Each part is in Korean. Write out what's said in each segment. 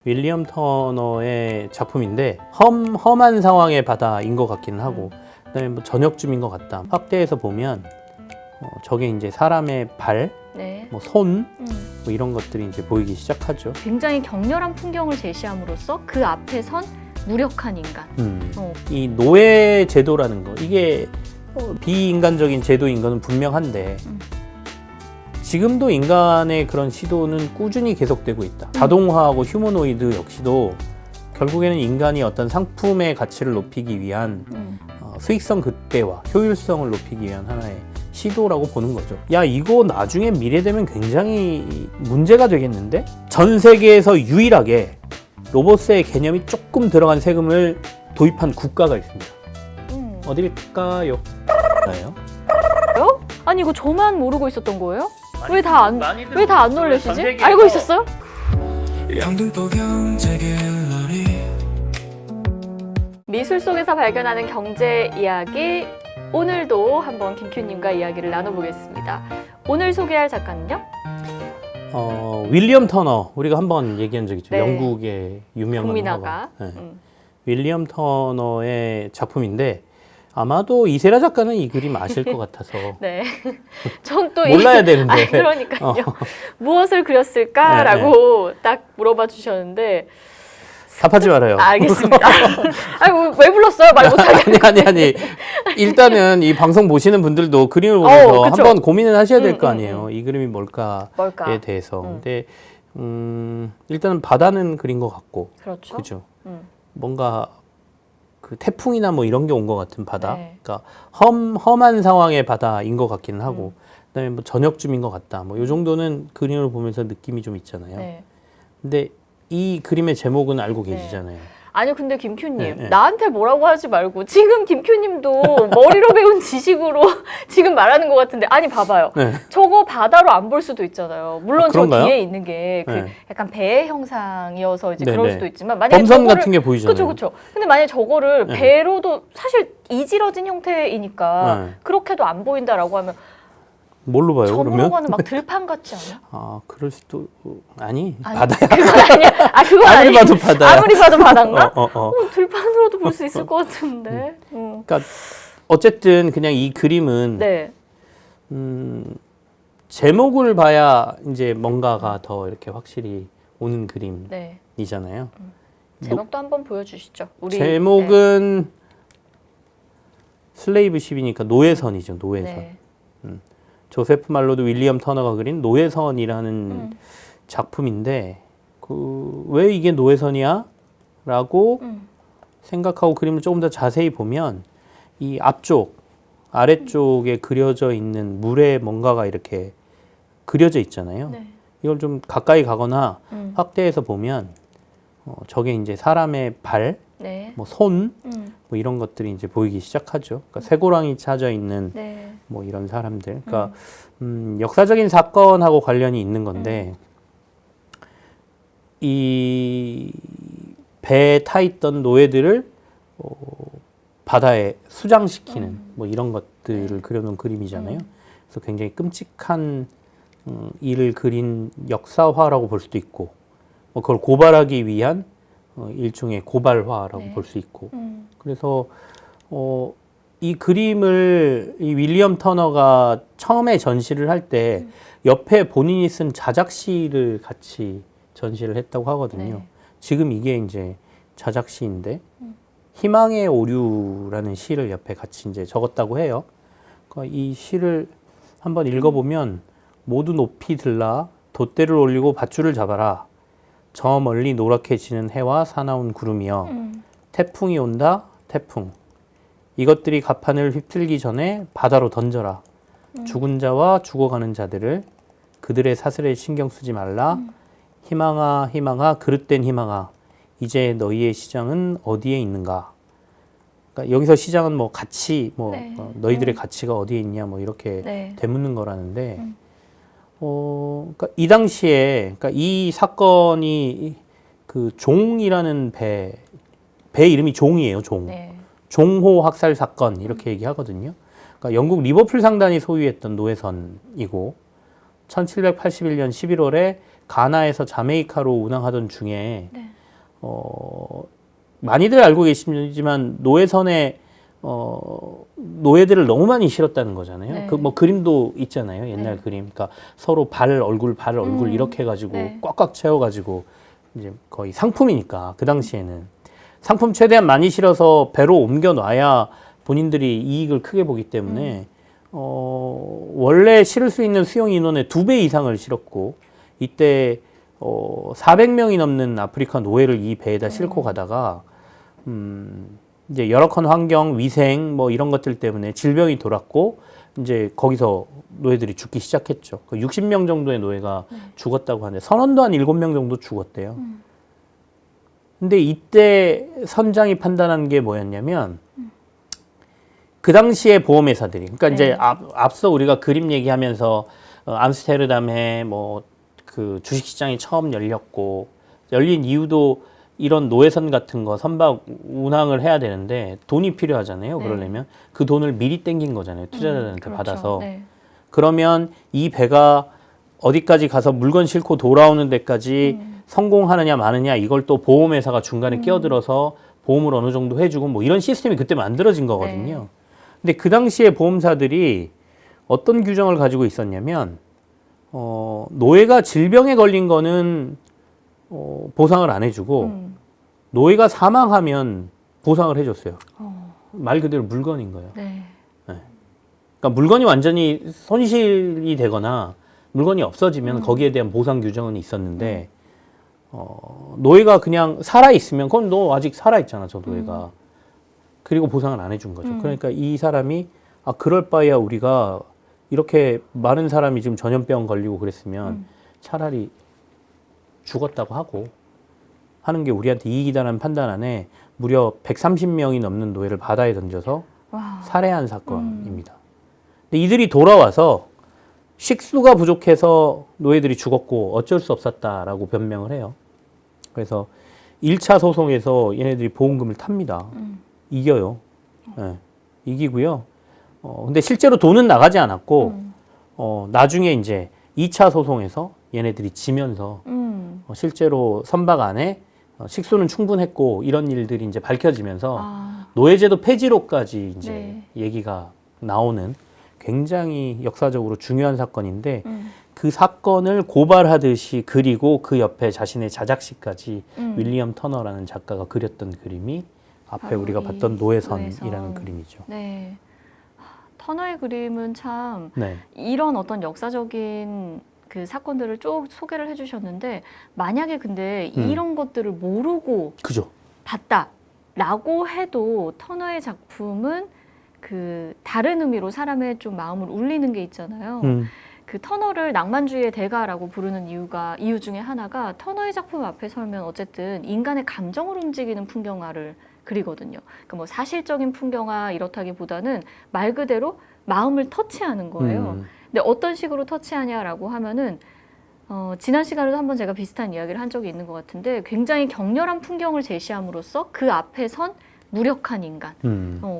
윌리엄 터너의 작품인데 험한 상황의 바다인 것 같기는 하고 그다음에 뭐 저녁쯤인 것 같다. 확대해서 보면 저게 이제 사람의 발, 네. 뭐 손, 뭐 이런 것들이 이제 보이기 시작하죠. 굉장히 격렬한 풍경을 제시함으로써 그 앞에 선 무력한 인간. 이 노예 제도라는 거 이게 비인간적인 제도인 거는 분명한데 지금도 인간의 그런 시도는 꾸준히 계속되고 있다. 자동화하고 휴머노이드 역시도 결국에는 인간이 어떤 상품의 가치를 높이기 위한 수익성 극대화, 효율성을 높이기 위한 하나의 시도라고 보는 거죠. 야, 이거 나중에 미래 되면 굉장히 문제가 되겠는데? 전 세계에서 유일하게 로봇의 개념이 조금 들어간 세금을 도입한 국가가 있습니다. 어딜까요? 나요? 아니 이거 저만 모르고 있었던 거예요? 왜 다 안 놀라시지? 알고 있었어요? 미술 속에서 발견하는 경제 이야기, 오늘도 한번 김큐님과 이야기를 나눠보겠습니다. 오늘 소개할 작가는요? 윌리엄 터너, 우리가 한번 얘기한 적 있죠. 네. 영국의 유명한 국민화가. 화가. 네. 윌리엄 터너의 작품인데 아마도 이세라 작가는 이 그림 아실 것 같아서 네. 전 또 몰라야 되는데. 그러니까요. 무엇을 그렸을까라고 딱 물어봐 주셨는데 답하지 말아요. 알겠습니다. 아니 왜 불렀어요? 말 못하게. 아니. 일단은 이 방송 보시는 분들도 그림을 보면서 한번 고민을 하셔야 될 거 아니에요. 이 그림이 뭘까에 대해서. 근데 일단은 바다는 그린 것 같고. 그렇죠. 그죠. 뭔가 그 태풍이나 뭐 이런 게 온 것 같은 바다. 네. 그러니까 험한 상황의 바다인 것 같기는 하고. 그다음에 뭐 저녁쯤인 것 같다. 뭐 이 정도는 그림을 보면서 느낌이 좀 있잖아요. 네. 근데 이 그림의 제목은 알고 계시잖아요. 아니 근데 김큐님 네. 나한테 뭐라고 하지 말고 지금 김큐님도 머리로 배운 지식으로 지금 말하는 것 같은데 아니 봐봐요. 네. 저거 바다로 안 볼 수도 있잖아요. 물론 저 그런가요? 뒤에 있는 게 그 네. 약간 배 형상이어서 이제 네, 그럴 네. 수도 있지만 만약에 범선 저거를, 같은 게 보이잖아요. 그렇죠. 근데 만약에 저거를 네. 배로도 사실 이지러진 형태이니까 네. 그렇게도 안 보인다라고 하면 뭘로 봐요, 저물어 그러면? 가는 막 들판 같지 않아? 아, 그럴 수도 아니 아니, 바다야. 그건 아니야. 아 그건 아무리 아니야. 봐도 바다야. 아무리 봐도 바다인가? 들판으로도 볼 수 있을 것 같은데. 그러니까 어쨌든 그냥 이 그림은 네. 제목을 봐야 이제 뭔가가 더 이렇게 확실히 오는 네. 그림이잖아요. 제목도 한번 보여주시죠. 우리 제목은 슬레이브십이니까 노예선이죠. 노예선. 네. 조세프 말로드 윌리엄 터너가 그린 노예선이라는 작품인데 왜 이게 노예선이야? 라고 생각하고 그림을 조금 더 자세히 보면 이 앞쪽, 아래쪽에 그려져 있는 물에 뭔가가 이렇게 그려져 있잖아요. 네. 이걸 좀 가까이 가거나 확대해서 보면 저게 이제 사람의 발, 네. 뭐 손, 뭐 이런 것들이 이제 보이기 시작하죠. 그러니까 쇠고랑이 차져 있는 네. 뭐 이런 사람들. 그러니까 역사적인 사건하고 관련이 있는 건데 이 배에 타 있던 노예들을 바다에 수장시키는 뭐 이런 것들을 그려놓은 그림이잖아요. 그래서 굉장히 끔찍한 일을 그린 역사화라고 볼 수도 있고, 뭐 그걸 고발하기 위한 일종의 고발화라고 볼 수 있고. 그래서 이 그림을 이 윌리엄 터너가 처음에 전시를 할 때 옆에 본인이 쓴 자작시를 같이 전시를 했다고 하거든요. 네. 지금 이게 이제 자작시인데 희망의 오류라는 시를 옆에 같이 이제 적었다고 해요. 그러니까 이 시를 한번 읽어보면 모두 높이 들라 돛대를 올리고 밧줄을 잡아라. 저 멀리 노랗게 지는 해와 사나운 구름이여. 태풍이 온다 태풍. 이것들이 가판을 휩쓸기 전에 바다로 던져라. 죽은 자와 죽어가는 자들을 그들의 사슬에 신경 쓰지 말라. 희망아 희망아 그릇된 희망아 이제 너희의 시장은 어디에 있는가. 그러니까 여기서 시장은 뭐 가치 뭐 너희들의 가치가 어디에 있냐 뭐 이렇게 되묻는 거라는데 그러니까 이 당시에 그러니까 이 사건이 그 종이라는 배 이름이 종이에요. 종. 네. 종호 학살 사건 이렇게 얘기하거든요. 그러니까 영국 리버풀 상단이 소유했던 노예선이고 1781년 11월에 가나에서 자메이카로 운항하던 중에 네. 많이들 알고 계시지만 노예선에 노예들을 너무 많이 실었다는 거잖아요. 네. 그 뭐 그림도 있잖아요. 옛날 네. 그림. 그러니까 서로 발 얼굴 이렇게 해가지고 네. 꽉꽉 채워가지고 이제 거의 상품이니까 그 당시에는 상품 최대한 많이 실어서 배로 옮겨 놔야 본인들이 이익을 크게 보기 때문에 원래 실을 수 있는 수용 인원의 2배 이상을 실었고 이때 400명이 넘는 아프리카 노예를 이 배에다 싣고 가다가 이제 열악한 환경, 위생 뭐 이런 것들 때문에 질병이 돌았고 이제 거기서 노예들이 죽기 시작했죠. 60명 정도의 노예가 죽었다고 하는데 선원도 한 7명 정도 죽었대요. 근데 이때 선장이 판단한 게 뭐였냐면 그 당시에 보험회사들이 그러니까 네. 이제 앞서 우리가 그림 얘기하면서 암스테르담에 뭐 그 주식시장이 처음 열린 이유도 이런 노예선 같은 거 선박 운항을 해야 되는데 돈이 필요하잖아요. 네. 그러려면 그 돈을 미리 땡긴 거잖아요. 투자자들한테 그렇죠. 받아서. 네. 그러면 이 배가 어디까지 가서 물건 싣고 돌아오는 데까지 성공하느냐 마느냐 이걸 또 보험회사가 중간에 끼어들어서 보험을 어느 정도 해주고 뭐 이런 시스템이 그때 만들어진 거거든요. 네. 근데 그 당시에 보험사들이 어떤 규정을 가지고 있었냐면 노예가 질병에 걸린 거는 보상을 안 해주고 노예가 사망하면 보상을 해줬어요. 말 그대로 물건인 거예요. 네. 그러니까 물건이 완전히 손실이 되거나 물건이 없어지면 거기에 대한 보상 규정은 있었는데 노예가 그냥 살아 있으면 그럼 너 아직 살아 있잖아, 저 노예가. 그리고 보상을 안 해준 거죠. 그러니까 이 사람이 그럴 바에야 우리가 이렇게 많은 사람이 지금 전염병 걸리고 그랬으면 차라리 죽었다고 하고 하는 게 우리한테 이익이다라는 판단 안에 무려 130명이 넘는 노예를 바다에 던져서 와. 살해한 사건입니다. 근데 이들이 돌아와서 식수가 부족해서 노예들이 죽었고 어쩔 수 없었다라고 변명을 해요. 그래서 1차 소송에서 얘네들이 보험금을 탑니다. 이겨요. 네, 이기고요. 근데 실제로 돈은 나가지 않았고 나중에 이제 2차 소송에서 얘네들이 지면서 실제로 선박 안에 식수는 충분했고 이런 일들이 이제 밝혀지면서 노예제도 폐지로까지 이제 네. 얘기가 나오는 굉장히 역사적으로 중요한 사건인데 그 사건을 고발하듯이 그리고 그 옆에 자신의 자작시까지 윌리엄 터너라는 작가가 그렸던 그림이 앞에 바로 우리가 이 봤던 노예선이라는 노예선. 그림이죠. 네. 터너의 그림은 참 네. 이런 어떤 역사적인 그 사건들을 쭉 소개를 해주셨는데 만약에 근데 이런 것들을 모르고 그죠. 봤다라고 해도 터너의 작품은 그 다른 의미로 사람의 좀 마음을 울리는 게 있잖아요. 그 터너를 낭만주의의 대가라고 부르는 이유 중에 하나가 터너의 작품 앞에 설면 어쨌든 인간의 감정을 움직이는 풍경화를 그리거든요. 그러니까 뭐 사실적인 풍경화 이렇다기보다는 말 그대로 마음을 터치하는 거예요. 근데 어떤 식으로 터치하냐라고 하면은 지난 시간에도 한번 제가 비슷한 이야기를 한 적이 있는 것 같은데 굉장히 격렬한 풍경을 제시함으로써 그 앞에 선 무력한 인간,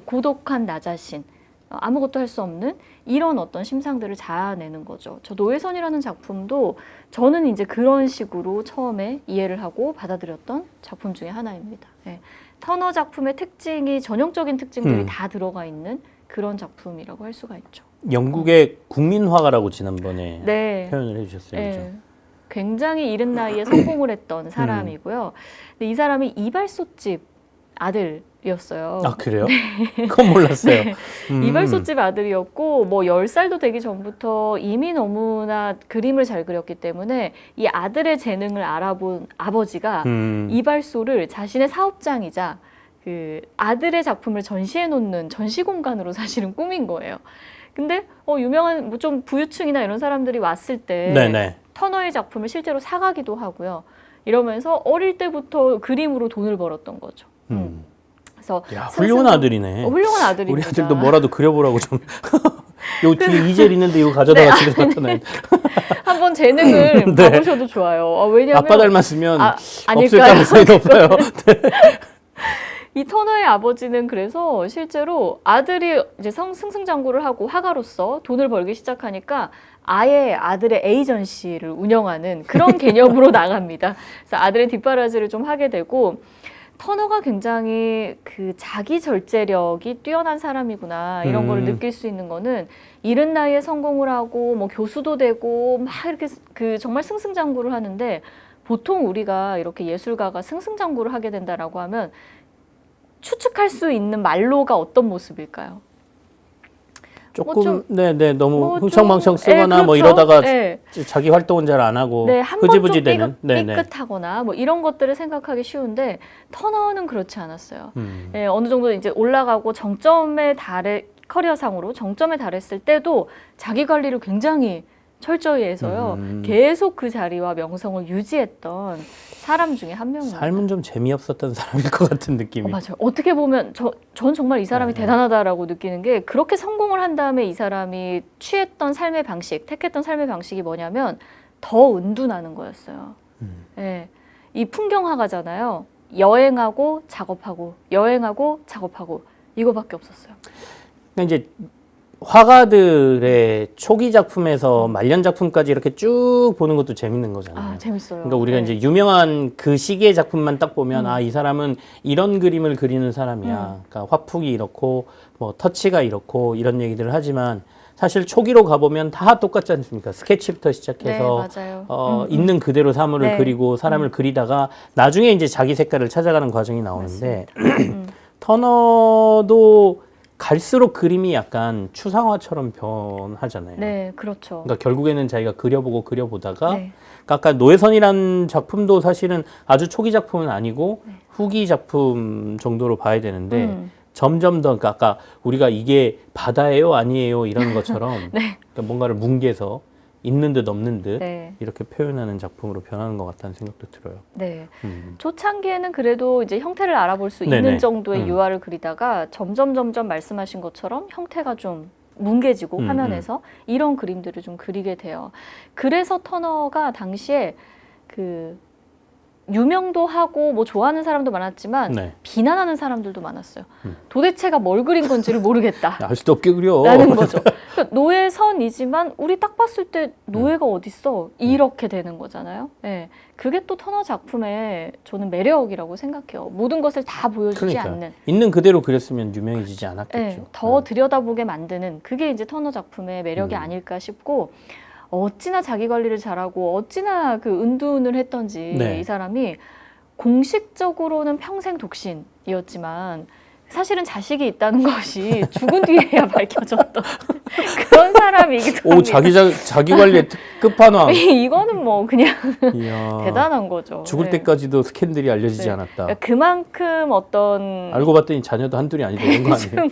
고독한 나 자신, 아무것도 할 수 없는 이런 어떤 심상들을 자아내는 거죠. 저 노예선이라는 작품도 저는 이제 그런 식으로 처음에 이해를 하고 받아들였던 작품 중에 하나입니다. 네. 터너 작품의 특징이 전형적인 특징들이 다 들어가 있는 그런 작품이라고 할 수가 있죠. 영국의 국민화가라고 지난번에 네. 표현을 해주셨어요. 네. 그죠? 굉장히 이른 나이에 성공을 했던 사람이고요. 근데 이 사람이 이발소집 아들이었어요. 아 그래요? 그건 몰랐어요. 네. 이발소집 아들이었고 뭐 10살도 되기 전부터 이미 너무나 그림을 잘 그렸기 때문에 이 아들의 재능을 알아본 아버지가 이발소를 자신의 사업장이자 그 아들의 작품을 전시해 놓는 전시 공간으로 사실은 꾸민 거예요. 근데 유명한 뭐 좀 부유층이나 이런 사람들이 왔을 때 네네. 터너의 작품을 실제로 사가기도 하고요. 이러면서 어릴 때부터 그림으로 돈을 벌었던 거죠. 그래서 야, 훌륭한 아들이네. 훌륭한 아들입니다. 우리 아들도 뭐라도 그려보라고 좀. 요 뒤에 이젤 있는데 이거 가져다가 집에 나타나야 돼. 한번 재능을 네. 봐보셔도 좋아요. 왜냐면 아빠 닮았으면 없을 아닐까요? 가능성이 높아요. 이 터너의 아버지는 그래서 실제로 아들이 이제 승승장구를 하고 화가로서 돈을 벌기 시작하니까 아예 아들의 에이전시를 운영하는 그런 개념으로 나갑니다. 그래서 아들의 뒷바라지를 좀 하게 되고 터너가 굉장히 그 자기 절제력이 뛰어난 사람이구나 이런 걸 느낄 수 있는 거는 이른 나이에 성공을 하고 뭐 교수도 되고 막 이렇게 그 정말 승승장구를 하는데 보통 우리가 이렇게 예술가가 승승장구를 하게 된다라고 하면 추측할 수 있는 말로가 어떤 모습일까요? 조금 네네 너무 뭐 흥청망청 좀, 쓰거나 그렇죠. 뭐 이러다가 네. 자기 활동은 잘 안 하고 네, 한 번 좀 흐지부지 되는 삐끗하거나 뭐 이런 것들을 생각하기 쉬운데 터너는 그렇지 않았어요. 네, 어느 정도 이제 올라가고 정점에 달해 커리어상으로 정점에 달했을 때도 자기 관리를 굉장히 철저히 해서요. 계속 그 자리와 명성을 유지했던 사람 중에 한 명입니다. 삶은 좀 재미없었던 사람일 것 같은 느낌이. 맞아요. 어떻게 보면 전 정말 이 사람이 대단하다라고 느끼는 게 그렇게 성공을 한 다음에 이 사람이 취했던 삶의 방식, 택했던 삶의 방식이 뭐냐면 더 은둔하는 거였어요. 네. 이 풍경화가잖아요. 여행하고 작업하고 여행하고 작업하고 이거밖에 없었어요. 그러니까 이제 화가들의 초기 작품에서 말년 작품까지 이렇게 쭉 보는 것도 재밌는 거잖아요. 아, 재밌어요. 그러니까 우리가 네. 이제 유명한 그 시기의 작품만 딱 보면 아, 이 사람은 이런 그림을 그리는 사람이야. 그러니까 화풍이 이렇고 뭐 터치가 이렇고 이런 얘기들을 하지만 사실 초기로 가보면 다 똑같지 않습니까? 스케치부터 시작해서 네, 맞아요. 있는 그대로 사물을 네. 그리고 사람을 그리다가 나중에 이제 자기 색깔을 찾아가는 과정이 나오는데 터너도 갈수록 그림이 약간 추상화처럼 변하잖아요. 네, 그렇죠. 그러니까 결국에는 자기가 그려보다가 네. 그러니까 아까 노예선이라는 작품도 사실은 아주 초기 작품은 아니고 후기 작품 정도로 봐야 되는데 점점 더 그러니까 아까 우리가 이게 바다예요 아니에요 이런 것처럼 네. 그러니까 뭔가를 뭉개서 있는 듯 없는 듯 네. 이렇게 표현하는 작품으로 변하는 것 같다는 생각도 들어요. 네. 초창기에는 그래도 이제 형태를 알아볼 수 있는 네네. 정도의 유화를 그리다가 점점 말씀하신 것처럼 형태가 좀 뭉개지고 화면에서 이런 그림들을 좀 그리게 돼요. 그래서 터너가 당시에 그 유명도 하고 뭐 좋아하는 사람도 많았지만 네. 비난하는 사람들도 많았어요. 도대체가 뭘 그린 건지를 모르겠다. 알 수도 없게 그려. 라는 거죠. 그러니까 노예선이지만 우리 딱 봤을 때 노예가 어딨어? 이렇게 되는 거잖아요. 네. 그게 또 터너 작품의 저는 매력이라고 생각해요. 모든 것을 다 보여주지 그러니까요. 않는. 있는 그대로 그렸으면 유명해지지 않았겠죠. 네. 더 들여다보게 만드는 그게 이제 터너 작품의 매력이 아닐까 싶고 어찌나 자기 관리를 잘하고 어찌나 그 은둔을 했던지 네. 이 사람이 공식적으로는 평생 독신이었지만 사실은 자식이 있다는 것이 죽은 뒤에야 밝혀졌던 그런 사람이기도 오, 합니다. 자기 관리의 끝판왕. 이거는 뭐 그냥 이야, 대단한 거죠. 죽을 네. 때까지도 스캔들이 알려지지 네. 않았다. 그러니까 그만큼 어떤 알고 봤더니 자녀도 한둘이 아니다 이런 거 아니에요?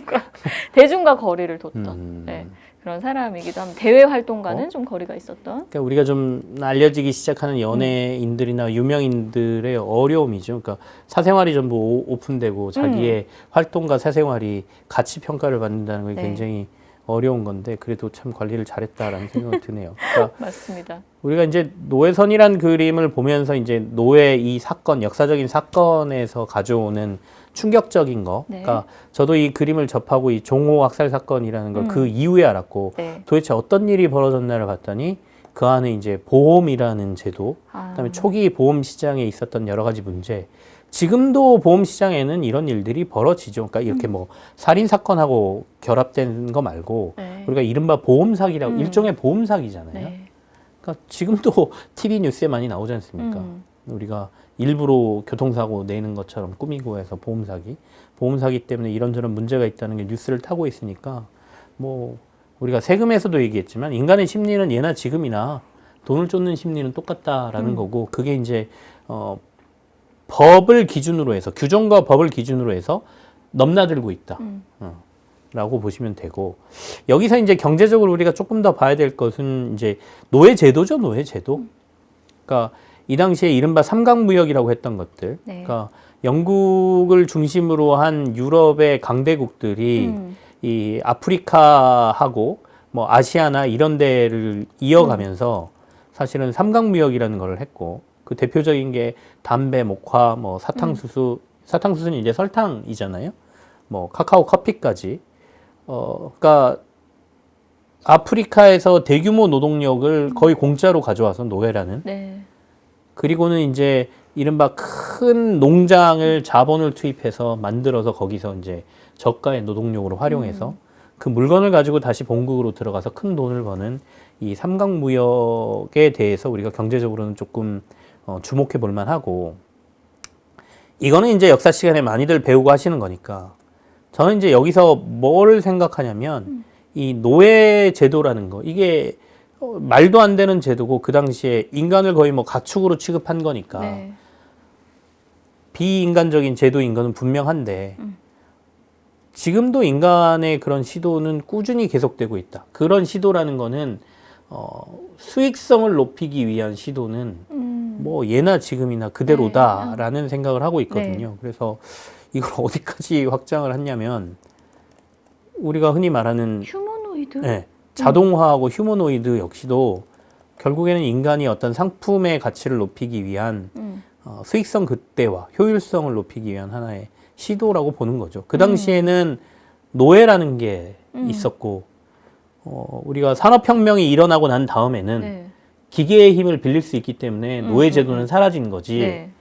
대중과 거리를 뒀던 네, 그런 사람이기도 합니다. 대외 활동과는 좀 거리가 있었던. 그러니까 우리가 좀 알려지기 시작하는 연예인들이나 유명인들의 어려움이죠. 그러니까 사생활이 전부 오픈되고 자기의 활동과 사생활이 가치 평가를 받는다는 게 네. 굉장히 어려운 건데 그래도 참 관리를 잘했다라는 생각이 드네요. 그러니까 맞습니다. 우리가 이제 노예선이란 그림을 보면서 이제 노예 이 사건, 역사적인 사건에서 가져오는 충격적인 거. 네. 그러니까 저도 이 그림을 접하고 이 종호 학살 사건이라는 걸 그 이후에 알았고 네. 도대체 어떤 일이 벌어졌나를 봤더니 그 안에 이제 보험이라는 제도, 그다음에 초기 보험 시장에 있었던 여러 가지 문제. 지금도 보험 시장에는 이런 일들이 벌어지죠. 그러니까 이렇게 뭐 살인 사건하고 결합된 거 말고 네. 우리가 이른바 보험 사기라고 일종의 보험 사기잖아요. 네. 그러니까 지금도 TV 뉴스에 많이 나오지 않습니까? 우리가 일부러 교통사고 내는 것처럼 꾸미고 해서 보험 사기 때문에 이런저런 문제가 있다는 게 뉴스를 타고 있으니까 뭐 우리가 세금에서도 얘기했지만 인간의 심리는 예나 지금이나 돈을 쫓는 심리는 똑같다라는 거고 그게 이제 법을 기준으로 해서 규정과 법을 기준으로 해서 넘나들고 있다. 라고 보시면 되고 여기서 이제 경제적으로 우리가 조금 더 봐야 될 것은 이제 노예제도죠, 노예제도. 그러니까 이 당시에 이른바 삼강무역이라고 했던 것들. 네. 그러니까 영국을 중심으로 한 유럽의 강대국들이 이 아프리카하고 뭐 아시아나 이런 데를 이어가면서 사실은 삼강무역이라는 걸 했고 그 대표적인 게 담배, 목화, 뭐 사탕수수, 사탕수수는 이제 설탕이잖아요. 뭐 카카오 커피까지. 그러니까 아프리카에서 대규모 노동력을 거의 공짜로 가져와서 노예라는. 네. 그리고는 이제 이른바 큰 농장을 자본을 투입해서 만들어서 거기서 이제 저가의 노동력으로 활용해서 그 물건을 가지고 다시 본국으로 들어가서 큰 돈을 버는 이 삼각무역에 대해서 우리가 경제적으로는 조금 주목해 볼 만하고, 이거는 이제 역사 시간에 많이들 배우고 하시는 거니까 저는 이제 여기서 뭘 생각하냐면 이 노예 제도라는 거, 이게 말도 안 되는 제도고 그 당시에 인간을 거의 뭐 가축으로 취급한 거니까 네. 비인간적인 제도인 거는 분명한데 지금도 인간의 그런 시도는 꾸준히 계속되고 있다. 그런 시도라는 거는 수익성을 높이기 위한 시도는 뭐 예나 지금이나 그대로다라는 생각을 하고 있거든요. 그래서 이걸 어디까지 확장을 했냐면 우리가 흔히 말하는 휴머노이드? 네, 자동화하고 휴머노이드 역시도 결국에는 인간이 어떤 상품의 가치를 높이기 위한 수익성 극대화, 효율성을 높이기 위한 하나의 시도라고 보는 거죠. 그 당시에는 노예라는 게 있었고 우리가 산업혁명이 일어나고 난 다음에는 네. 기계의 힘을 빌릴 수 있기 때문에 노예 제도는 사라진 거지. 네.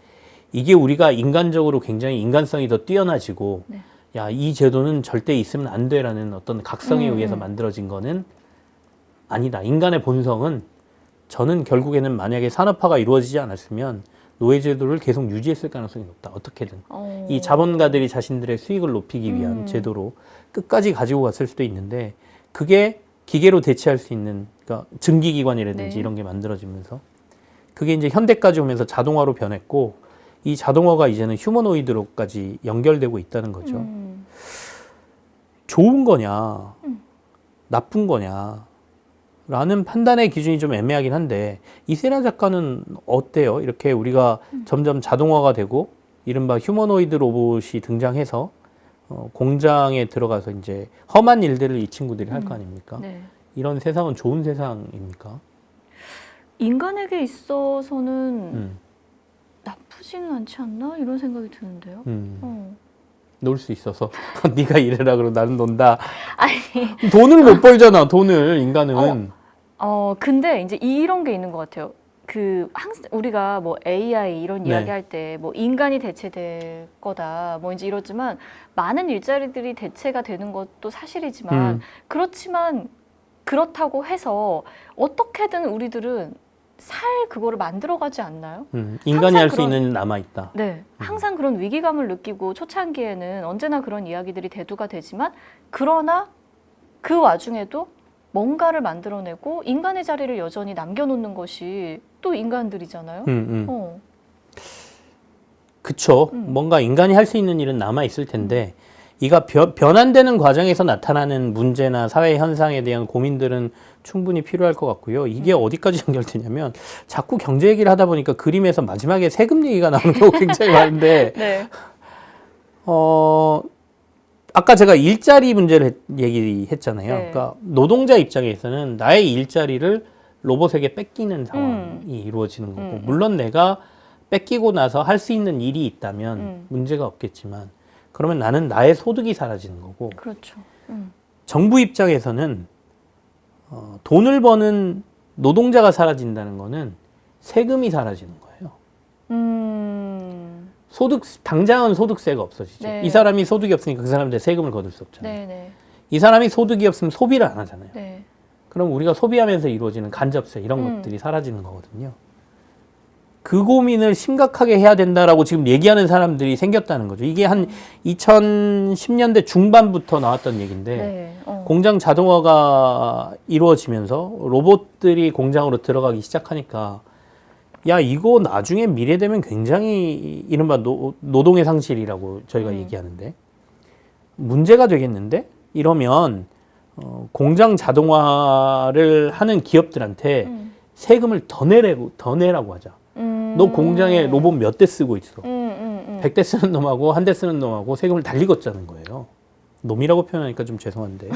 이게 우리가 인간적으로 굉장히 인간성이 더 뛰어나지고 네. 야, 이 제도는 절대 있으면 안 돼라는 어떤 각성에 의해서 만들어진 거는 아니다. 인간의 본성은 저는 결국에는 만약에 산업화가 이루어지지 않았으면 노예 제도를 계속 유지했을 가능성이 높다. 어떻게든. 이 자본가들이 자신들의 수익을 높이기 위한 제도로 끝까지 가지고 갔을 수도 있는데 그게 기계로 대체할 수 있는, 그러니까 증기기관이라든지 네. 이런 게 만들어지면서 그게 이제 현대까지 오면서 자동화로 변했고 이 자동화가 이제는 휴머노이드로까지 연결되고 있다는 거죠. 좋은 거냐, 나쁜 거냐, 라는 판단의 기준이 좀 애매하긴 한데, 이세라 작가는 어때요? 이렇게 우리가 점점 자동화가 되고, 이른바 휴머노이드 로봇이 등장해서, 공장에 들어가서 이제 험한 일들을 이 친구들이 할 거 아닙니까? 네. 이런 세상은 좋은 세상입니까? 인간에게 있어서는 나쁘지는 않지 않나? 이런 생각이 드는데요. 놀 수 있어서. 네가 일해라 그러고 나는 논다. 아니. 돈을 못 벌잖아, 돈을, 인간은. 근데 이제 이런 게 있는 것 같아요. 항상 우리가 뭐 AI 이런 네. 이야기 할 때 뭐 인간이 대체될 거다 뭐 이제 이러지만 많은 일자리들이 대체가 되는 것도 사실이지만 그렇지만 그렇다고 해서 어떻게든 우리들은 그거를 만들어가지 않나요? 인간이 할 수 그런- 있는 일은 남아있다. 네, 항상 그런 위기감을 느끼고 초창기에는 언제나 그런 이야기들이 대두가 되지만 그러나 그 와중에도 뭔가를 만들어내고 인간의 자리를 여전히 남겨놓는 것이 또 인간들이잖아요. 그쵸. 뭔가 인간이 할 수 있는 일은 남아있을 텐데 이가 변환되는 과정에서 나타나는 문제나 사회 현상에 대한 고민들은 충분히 필요할 것 같고요. 이게 어디까지 연결되냐면 자꾸 경제 얘기를 하다 보니까 그림에서 마지막에 세금 얘기가 나오는 경우가 굉장히 많은데 네. 아까 제가 일자리 문제를 얘기했잖아요. 네. 그러니까 노동자 입장에서는 나의 일자리를 로봇에게 뺏기는 상황이 이루어지는 거고 물론 내가 뺏기고 나서 할 수 있는 일이 있다면 문제가 없겠지만 그러면 나는 나의 소득이 사라지는 거고 그렇죠. 정부 입장에서는 돈을 버는 노동자가 사라진다는 거는 세금이 사라지는 거예요. 당장은 소득세가 없어지죠. 네. 이 사람이 소득이 없으니까 그 사람한테 세금을 거둘 수 없잖아요. 네네. 이 사람이 소득이 없으면 소비를 안 하잖아요. 네. 그럼 우리가 소비하면서 이루어지는 간접세 이런 것들이 사라지는 거거든요. 그 고민을 심각하게 해야 된다라고 지금 얘기하는 사람들이 생겼다는 거죠. 이게 한 2010년대 중반부터 나왔던 얘기인데 네. 공장 자동화가 이루어지면서 로봇들이 공장으로 들어가기 시작하니까 야 이거 나중에 미래 되면 굉장히 이른바 노동의 상실이라고 저희가 얘기하는데 문제가 되겠는데 이러면 공장 자동화를 하는 기업들한테 세금을 더 내라고 하자. 너 공장에 로봇 몇 대 쓰고 있어. 100대 쓰는 놈하고 한 대 쓰는 놈하고 세금을 달리 걷자는 거예요. 놈이라고 표현하니까 좀 죄송한데.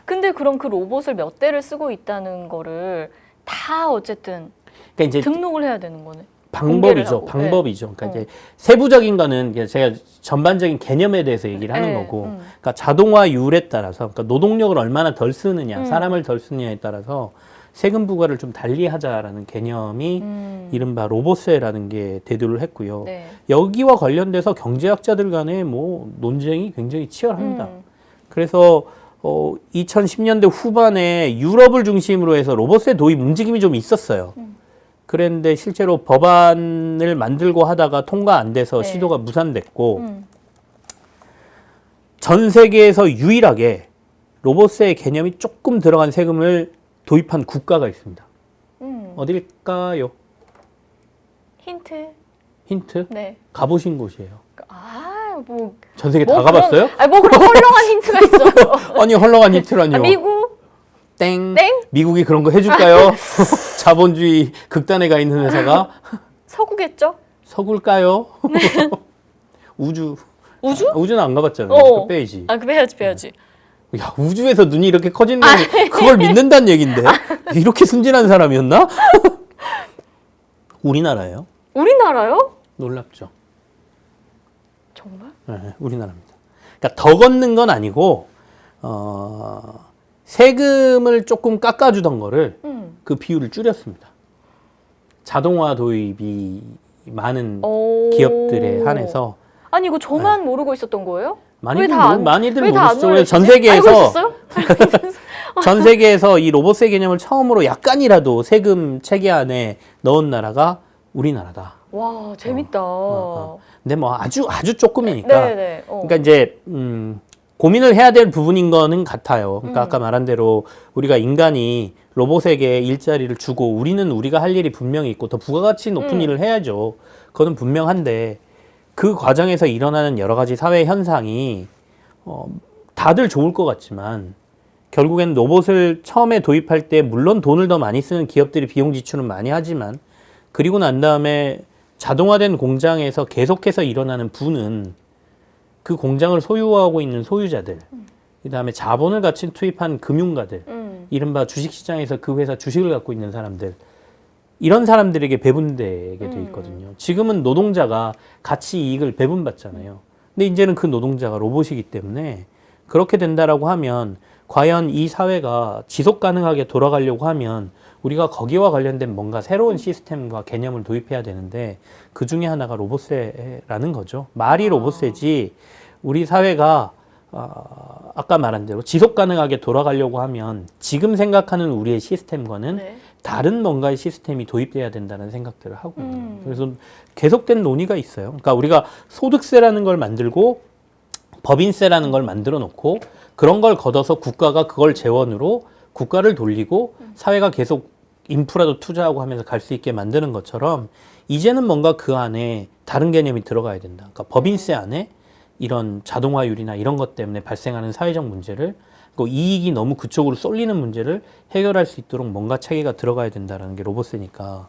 근데 그럼 그 로봇을 몇 대를 쓰고 있다는 거를 다 어쨌든 그러니까 이제 등록을 해야 되는 거네. 공개를 방법이죠. 하고. 방법이죠. 그러니까 네. 이제 세부적인 거는 그냥 제가 전반적인 개념에 대해서 얘기를 하는 네, 거고, 그러니까 자동화율에 따라서, 그러니까 노동력을 얼마나 덜 쓰느냐, 음. 사람을 덜 쓰느냐에 따라서 세금 부과를 좀 달리하자라는 개념이 이른바 로봇세라는 게 대두를 했고요. 네. 여기와 관련돼서 경제학자들 간의 뭐 논쟁이 굉장히 치열합니다. 음. 그래서 2010년대 후반에 유럽을 중심으로 해서 로봇세 도입 움직임이 좀 있었어요. 그런데 실제로 법안을 만들고 하다가 통과 안 돼서 네. 시도가 무산됐고 음. 전 세계에서 유일하게 로봇세 개념이 조금 들어간 세금을 도입한 국가가 있습니다. 어딜까요? 힌트? 네. 가보신 곳이에요. 뭐. 전 세계 뭐 다 가봤어요? 뭐 그런 헐렁한 힌트가 있어요. 아니 헐렁한 힌트라니요. 미국? 땡. 땡? 미국이 그런 거 해줄까요? 자본주의 극단에 가 있는 회사가 서구겠죠? 서굴까요? 우주? 우주는 안 가봤잖아요. 그거 빼야지. 그 빼야지. 야, 우주에서 눈이 이렇게 커지는 건 그걸 믿는다는 얘긴데. 이렇게 순진한 사람이었나? 우리나라예요. 우리나라요? 놀랍죠. 정말? 네, 우리나라입니다. 그러니까 더 걷는 건 아니고 세금을 조금 깎아주던 거를 그 비율을 줄였습니다. 자동화 도입이 많은 기업들에 한해서 아니 이거 저만 모르고 있었던 거예요? 많이들 왜 다 안 모르시죠. 전 알고 세계에서 있었어요? 전 세계에서 이 로봇세 개념을 처음으로 약간이라도 세금 체계 안에 넣은 나라가 우리나라다. 와 재밌다. 근데 뭐 아주 조금이니까. 네네. 그러니까 이제 고민을 해야 될 부분인 거는 같아요. 그러니까 아까 말한 대로 우리가 인간이 로봇에게 일자리를 주고 우리는 우리가 할 일이 분명히 있고 더 부가가치 높은 일을 해야죠. 그거는 분명한데 그 과정에서 일어나는 여러 가지 사회 현상이 다들 좋을 것 같지만 결국엔 로봇을 처음에 도입할 때 물론 돈을 더 많이 쓰는 기업들이 비용 지출은 많이 하지만 그리고 난 다음에 자동화된 공장에서 계속해서 일어나는 부는 그 공장을 소유하고 있는 소유자들, 그 다음에 자본을 같이 투입한 금융가들, 이른바 주식시장에서 그 회사 주식을 갖고 있는 사람들, 이런 사람들에게 배분되게 돼 있거든요. 지금은 노동자가 같이 이익을 배분받잖아요. 근데 이제는 그 노동자가 로봇이기 때문에 그렇게 된다라고 하면 과연 이 사회가 지속 가능하게 돌아가려고 하면 우리가 거기와 관련된 뭔가 새로운 시스템과 개념을 도입해야 되는데 그 중에 하나가 로봇세라는 거죠. 말이 로봇세지 우리 사회가 아까 말한 대로 지속 가능하게 돌아가려고 하면 지금 생각하는 우리의 시스템과는 네. 다른 뭔가의 시스템이 도입돼야 된다는 생각들을 하고 있는 그래서 계속된 논의가 있어요. 그러니까 우리가 소득세라는 걸 만들고 법인세라는 걸 만들어 놓고 그런 걸 걷어서 국가가 그걸 재원으로 국가를 돌리고 사회가 계속 인프라도 투자하고 하면서 갈 수 있게 만드는 것처럼 이제는 뭔가 그 안에 다른 개념이 들어가야 된다. 그러니까 법인세 안에 이런 자동화율이나 이런 것 때문에 발생하는 사회적 문제를 그 이익이 너무 그쪽으로 쏠리는 문제를 해결할 수 있도록 뭔가 체계가 들어가야 된다는 게 로봇세니까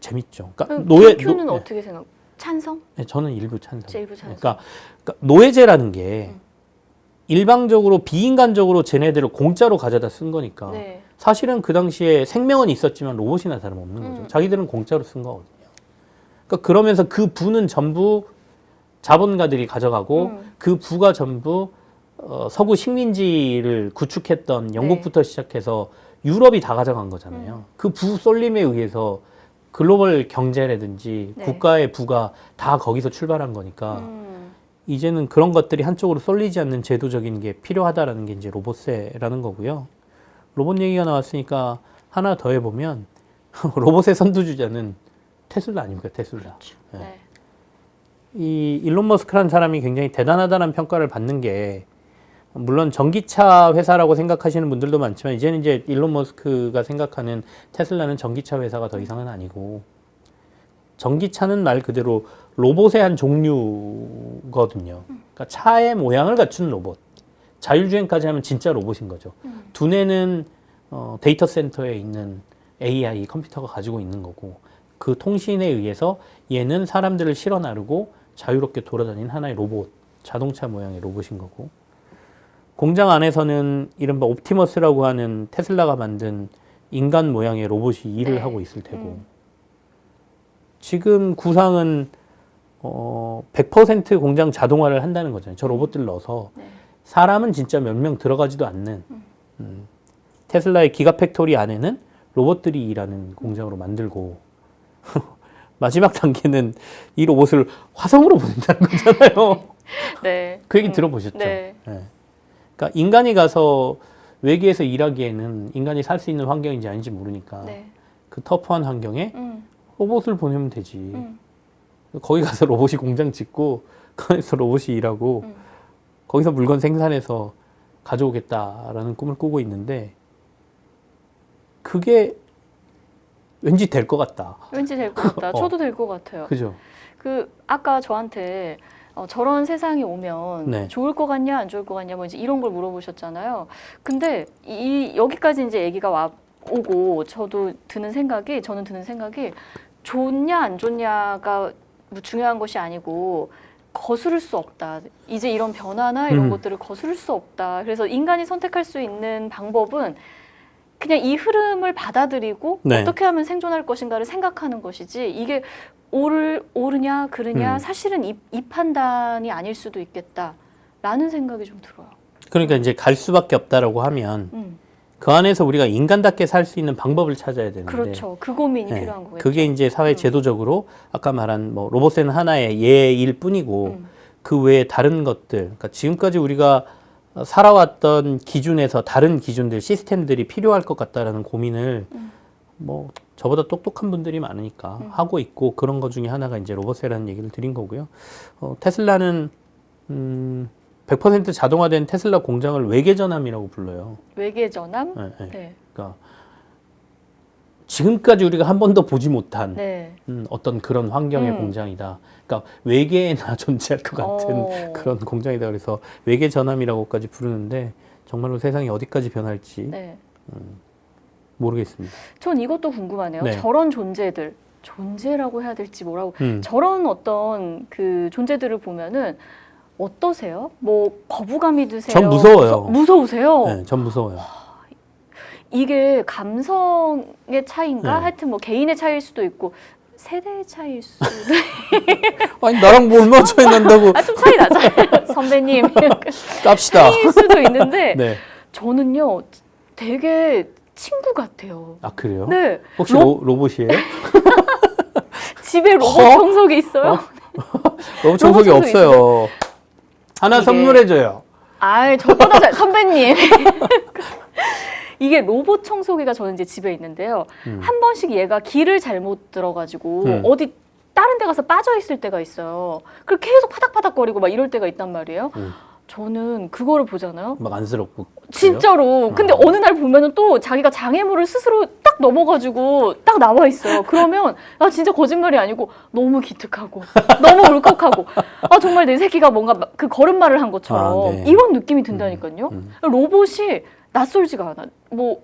재밌죠. 그러니까 BQ는 어떻게 생각? 찬성? 네, 저는 일부 찬성. 일부 찬성. 그러니까 노예제라는 게 일방적으로 비인간적으로 쟤네들을 공짜로 가져다 쓴 거니까 네. 사실은 그 당시에 생명은 있었지만 로봇이나 다름없는 거죠. 자기들은 공짜로 쓴 거거든요. 그러니까 그러면서 그 부는 전부 자본가들이 가져가고 그 부가 전부 서구 식민지를 구축했던 영국부터 시작해서 유럽이 다 가져간 거잖아요. 그 부 쏠림에 의해서 글로벌 경제라든지 네. 국가의 부가 다 거기서 출발한 거니까 이제는 그런 것들이 한쪽으로 쏠리지 않는 제도적인 게 필요하다라는 게 이제 로봇세라는 거고요. 로봇 얘기가 나왔으니까 하나 더 해보면 로봇의 선두주자는 테슬라 아닙니까? 테슬라. 그렇죠. 네. 네. 이 일론 머스크라는 사람이 굉장히 대단하다는 평가를 받는 게 물론 전기차 회사라고 생각하시는 분들도 많지만 이제는 이제 일론 머스크가 생각하는 테슬라는 전기차 회사가 더 이상은 아니고 전기차는 말 그대로 로봇의 한 종류거든요. 그러니까 차의 모양을 갖춘 로봇. 자율주행까지 하면 진짜 로봇인 거죠. 두뇌는 데이터 센터에 있는 AI 컴퓨터가 가지고 있는 거고 그 통신에 의해서 얘는 사람들을 실어 나르고 자유롭게 돌아다니는 하나의 로봇, 자동차 모양의 로봇인 거고 공장 안에서는 이른바 옵티머스라고 하는 테슬라가 만든 인간 모양의 로봇이 일을 네. 하고 있을 테고 지금 구상은 100% 공장 자동화를 한다는 거잖아요. 저 로봇들 넣어서 네. 사람은 진짜 몇 명 들어가지도 않는 테슬라의 기가팩토리 안에는 로봇들이 일하는 공장으로 만들고 마지막 단계는 이 로봇을 화성으로 보낸다는 거잖아요. 네. 그 얘기 들어보셨죠? 네. 네. 그러니까 인간이 가서 외계에서 일하기에는 인간이 살 수 있는 환경인지 아닌지 모르니까 네. 그 터프한 환경에 로봇을 보내면 되지. 거기 가서 로봇이 공장 짓고 거기서 로봇이 일하고 거기서 물건 생산해서 가져오겠다라는 꿈을 꾸고 있는데 그게 왠지 될 것 같다. 왠지 될 것 같다. 저도 될 것 같아요. 그죠? 아까 저한테 저런 세상이 오면 네. 좋을 것 같냐 안 좋을 것 같냐 뭐 이제 이런 걸 물어보셨잖아요. 근데 여기까지 이제 얘기가 오고 저는 드는 생각이 좋냐 안 좋냐가 뭐 중요한 것이 아니고 거스를 수 없다. 이제 이런 변화나 이런 것들을 거스를 수 없다. 그래서 인간이 선택할 수 있는 방법은 그냥 이 흐름을 받아들이고 네. 어떻게 하면 생존할 것인가를 생각하는 것이지 이게 옳으냐 그르냐 사실은 이 판단이 아닐 수도 있겠다라는 생각이 좀 들어요. 그러니까 이제 갈 수밖에 없다라고 하면 그 안에서 우리가 인간답게 살 수 있는 방법을 찾아야 되는데 그렇죠. 그 고민이 네. 필요한 거겠죠. 그게 이제 사회 제도적으로 아까 말한 뭐 로봇은 하나의 예일 뿐이고 그 외에 다른 것들 그러니까 지금까지 우리가 살아왔던 기준에서 다른 기준들 시스템들이 필요할 것 같다라는 고민을 뭐 저보다 똑똑한 분들이 많으니까 하고 있고 그런 것 중에 하나가 이제 로봇이라는 얘기를 드린 거고요. 테슬라는 100% 자동화된 테슬라 공장을 외계전함이라고 불러요. 외계전함? 네, 네. 네. 그러니까 지금까지 우리가 한 번도 보지 못한 네. 어떤 그런 환경의 공장이다. 그러니까 외계에나 존재할 것 같은 그런 공장이다. 그래서 외계전함이라고까지 부르는데 정말로 세상이 어디까지 변할지 네. 모르겠습니다. 전 이것도 궁금하네요. 네. 저런 존재라고 해야 될지 뭐라고 저런 어떤 그 존재들을 보면은 어떠세요? 뭐 거부감이 드세요? 전 무서워요. 무서우세요? 네, 전 무서워요. 이게 감성의 차이인가? 네. 하여튼 뭐 개인의 차이일 수도 있고 세대의 차이일 수도 아니 나랑 뭐 얼마나 차이 난다고 좀 차이 나잖아요. 선배님. 깝시다. 차이일 수도 있는데 네. 저는요 되게 친구 같아요. 아 그래요? 네. 혹시 로봇이에요? 집에 로봇 청소기 있어요? 로봇 청소기 로봇 청소기 없어요. 하나 이게- 선물해줘요. 아이 저보다 선배님. 이게 로봇 청소기가 저는 이제 집에 있는데요. 한 번씩 얘가 길을 잘못 들어가지고 어디 다른 데 가서 빠져 있을 때가 있어요. 그리고 계속 파닥파닥거리고 막 이럴 때가 있단 말이에요. 저는 그거를 보잖아요. 막 안쓰럽고. 진짜로. 근데 어느 날 보면은 또 자기가 장애물을 스스로 딱 넘어가지고 딱 나와 있어요. 그러면 아 진짜 거짓말이 아니고 너무 기특하고 너무 울컥하고 아 정말 내 새끼가 뭔가 그 걸음마를 한 것처럼 네. 이런 느낌이 든다니까요. 로봇이 낯설지가 않아. 뭐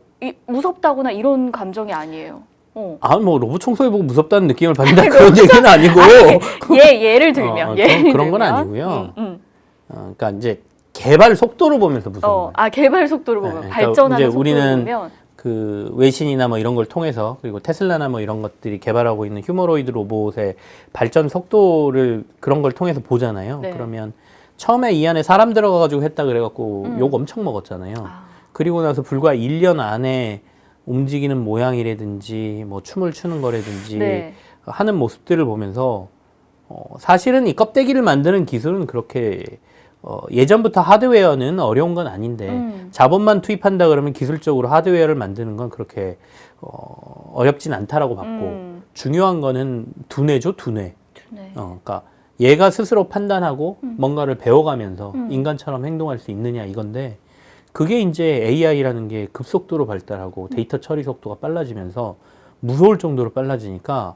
무섭다거나 이런 감정이 아니에요. 뭐 로봇 청소기 보고 무섭다는 느낌을 받는다 그런 얘기는 아니고. 예를 들면 예를 그런 건 들면. 아니고요. 그러니까 이제 개발 속도를 보면서 무서운 거예요. 개발 속도를 보면 네, 발전하는 그러니까 이제 속도를 우리는 보면 그 외신이나 뭐 이런 걸 통해서 그리고 테슬라나 뭐 이런 것들이 개발하고 있는 휴머노이드 로봇의 발전 속도를 그런 걸 통해서 보잖아요. 네. 그러면 처음에 이 안에 사람 들어가가지고 했다 그래갖고 욕 엄청 먹었잖아요. 그리고 나서 불과 1년 안에 움직이는 모양이라든지 뭐 춤을 추는 거라든지 네. 하는 모습들을 보면서 사실은 이 껍데기를 만드는 기술은 그렇게 예전부터 하드웨어는 어려운 건 아닌데 자본만 투입한다 그러면 기술적으로 하드웨어를 만드는 건 그렇게 어렵진 않다라고 봤고 중요한 거는 두뇌죠, 두뇌. 그러니까 얘가 스스로 판단하고 뭔가를 배워가면서 인간처럼 행동할 수 있느냐 이건데 그게 이제 AI라는 게 급속도로 발달하고 데이터 처리 속도가 빨라지면서 무서울 정도로 빨라지니까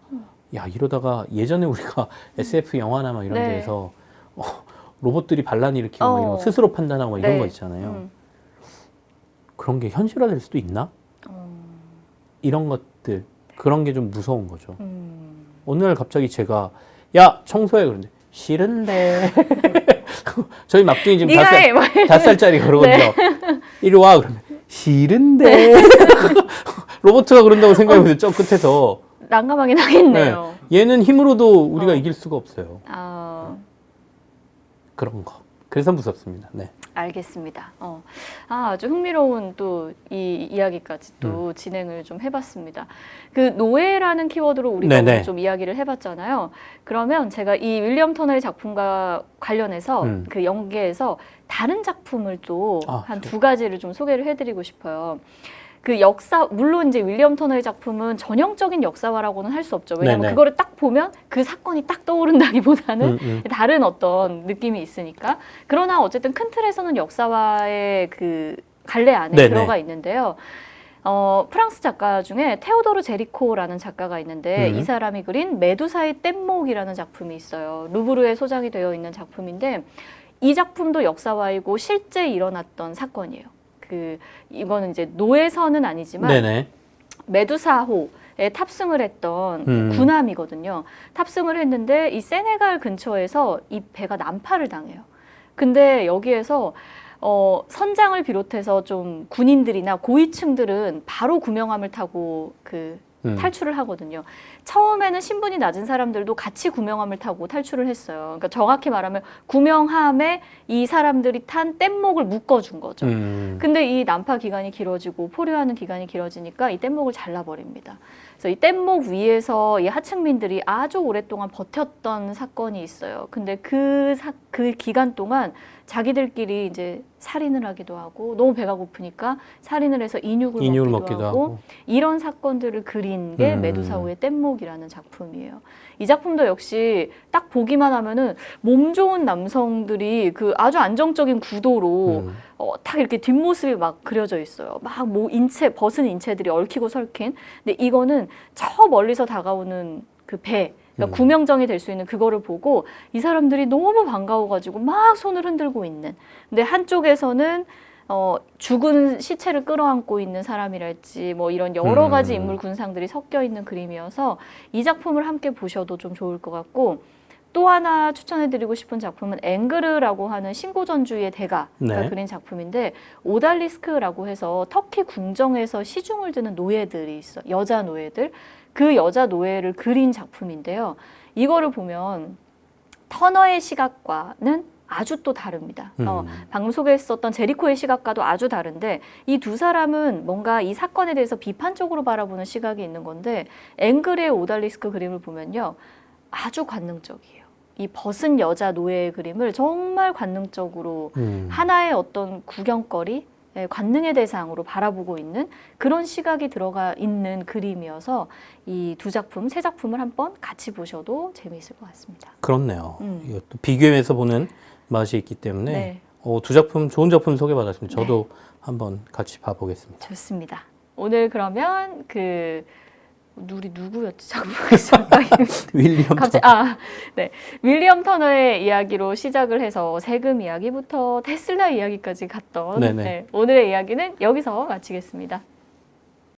야 이러다가 예전에 우리가 SF 영화나 막 이런 네. 데에서 로봇들이 반란 일으키고 막 이런 거 스스로 판단하고 막 이런 네. 거 있잖아요. 그런 게 현실화될 수도 있나? 이런 것들 그런 게 좀 무서운 거죠. 오늘 갑자기 제가 야 청소해 그러는데 싫은데 저희 막둥이 지금 네가 해! 5살짜리 그러거든요. 네. 이리 와 그러면 싫은데 로봇가 그런다고 생각해보세요. 저 끝에서 난감하긴 하겠네요. 얘는 힘으로도 우리가 이길 수가 없어요. 그런 거. 그래서 무섭습니다. 네. 알겠습니다. 아주 흥미로운 또 이 이야기까지 또 진행을 좀 해봤습니다. 그 노예라는 키워드로 우리가 네네. 오늘 좀 이야기를 해봤잖아요. 그러면 제가 이 윌리엄 터너의 작품과 관련해서 그 연계해서 다른 작품을 또 한 두 가지를 좀 소개를 해드리고 싶어요. 그 역사, 물론 이제 윌리엄 터너의 작품은 전형적인 역사화라고는 할 수 없죠. 왜냐하면 네네. 그거를 딱 보면 그 사건이 딱 떠오른다기보다는 다른 어떤 느낌이 있으니까. 그러나 어쨌든 큰 틀에서는 역사화의 그 갈래 안에 네네. 들어가 있는데요. 프랑스 작가 중에 테오도르 제리코라는 작가가 있는데 이 사람이 그린 메두사의 뗏목이라는 작품이 있어요. 루브르에 소장이 되어 있는 작품인데 이 작품도 역사화이고 실제 일어났던 사건이에요. 이거는 이제 노예선은 아니지만 네네. 메두사호에 탑승을 했던 군함이거든요. 탑승을 했는데 이 세네갈 근처에서 이 배가 난파를 당해요. 근데 여기에서 선장을 비롯해서 좀 군인들이나 고위층들은 바로 구명함을 타고 탈출을 하거든요. 처음에는 신분이 낮은 사람들도 같이 구명함을 타고 탈출을 했어요. 그러니까 정확히 말하면 구명함에 이 사람들이 탄 뗏목을 묶어준 거죠. 근데 이 난파 기간이 길어지고 포류하는 기간이 길어지니까 이 뗏목을 잘라버립니다. 그래서 이 뗏목 위에서 이 하층민들이 아주 오랫동안 버텼던 사건이 있어요. 근데 그 기간 동안 자기들끼리 이제 살인을 하기도 하고 너무 배가 고프니까 살인을 해서 인육을 먹기도 하고 이런 사건들을 그린 게 메두사호의 뗏목이라는 작품이에요. 이 작품도 역시 딱 보기만 하면은 몸 좋은 남성들이 그 아주 안정적인 구도로 딱 이렇게 뒷모습이 막 그려져 있어요. 막 뭐 벗은 인체들이 얽히고 설킨. 근데 이거는 저 멀리서 다가오는 그 배. 그러니까 구명정이 될 수 있는 그거를 보고 이 사람들이 너무 반가워가지고 막 손을 흔들고 있는. 근데 한쪽에서는 죽은 시체를 끌어안고 있는 사람이랄지 뭐 이런 여러 가지 인물 군상들이 섞여 있는 그림이어서 이 작품을 함께 보셔도 좀 좋을 것 같고 또 하나 추천해드리고 싶은 작품은 앵그르라고 하는 신고전주의 대가가 그린 작품인데 오달리스크라고 해서 터키 궁정에서 시중을 드는 노예들이 있어요. 여자 노예들. 그 여자 노예를 그린 작품인데요. 이거를 보면 터너의 시각과는 아주 또 다릅니다. 방금 소개했었던 제리코의 시각과도 아주 다른데 이 두 사람은 뭔가 이 사건에 대해서 비판적으로 바라보는 시각이 있는 건데 앵글의 오달리스크 그림을 보면요. 아주 관능적이에요. 이 벗은 여자 노예의 그림을 정말 관능적으로 하나의 어떤 구경거리, 관능의 대상으로 바라보고 있는 그런 시각이 들어가 있는 그림이어서 이 두 작품, 세 작품을 한번 같이 보셔도 재미있을 것 같습니다. 그렇네요. 이것도 비교해서 보는 맛이 있기 때문에 네. 두 작품, 좋은 작품 소개받았습니다. 저도 한번 같이 봐보겠습니다. 좋습니다. 오늘 그러면 우리 누구였지? 잠깐 윌리엄 윌리엄 터너의 이야기로 시작을 해서 세금 이야기부터 테슬라 이야기까지 갔던 오늘의 이야기는 여기서 마치겠습니다.